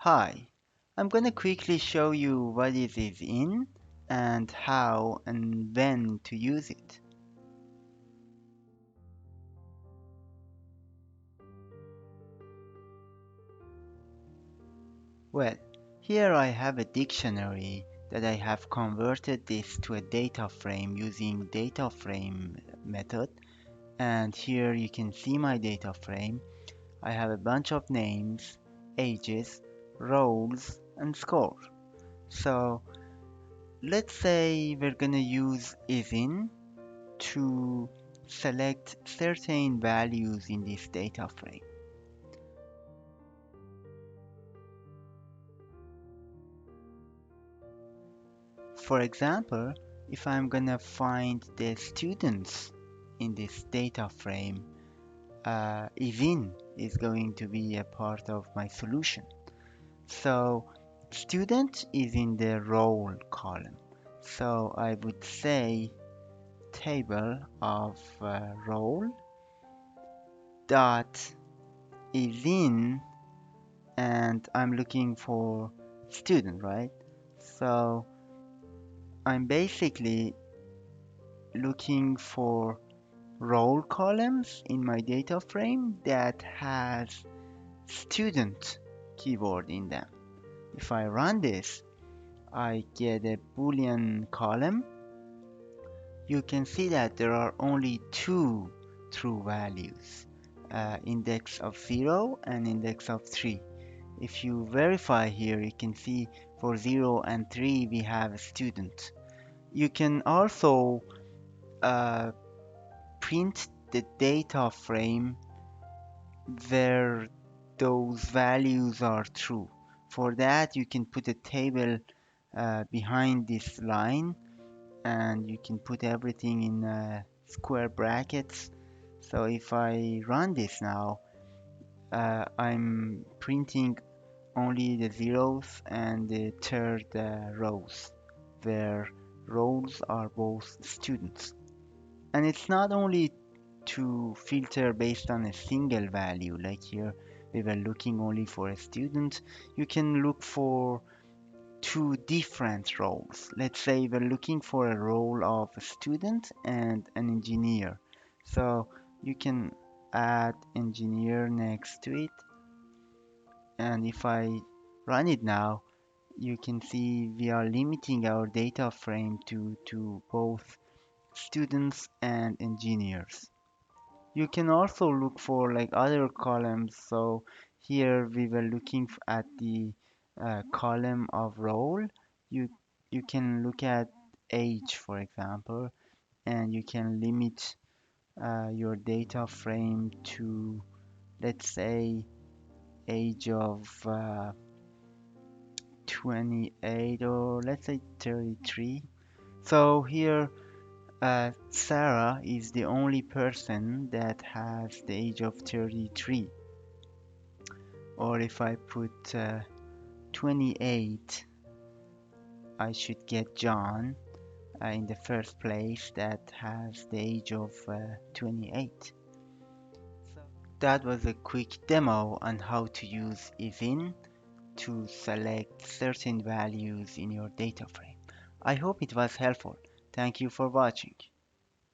Hi, I'm gonna quickly show you what is Isin and how and when to use it. Well, here I have a dictionary that I have converted this to a data frame using data frame method, and here you can see my data frame. I have a bunch of names, ages, roles, and score. So let's say we're gonna use Isin to select certain values in this data frame. For example, if I'm gonna find the students in this data frame, Isin is going to be a part of my solution. So student is in the role column. So I would say table of role dot Isin, and I'm looking for student, right? So I'm basically looking for role columns in my data frame that has student keyword in them. If I run this, I get a boolean column. You can see that there are only two true values, index of 0 and index of 3. If you verify here, you can see for 0 and 3 we have a student. You can also uh, print the data frame where those values are true. For that, you can put a table behind this line, and you can put everything in square brackets. So if I run this now, I'm printing only the zeros and the third rows, where rows are both students. And it's not only to filter based on a single value, like here we were looking only for a student. You can look for two different roles. Let's say we're looking for a role of a student and an engineer. So you can add engineer next to it, and if I run it now, you can see we are limiting our data frame to both students and engineers. You can also look for like other columns. So here we were looking at the column of role. You you can look at age, for example, and you can limit your data frame to, let's say, age of 28, or let's say 33. So here Sarah is the only person that has the age of 33. Or if I put 28, I should get John in the first place that has the age of 28. So that was a quick demo on how to use Isin to select certain values in your data frame. I hope it was helpful. Thank you for watching.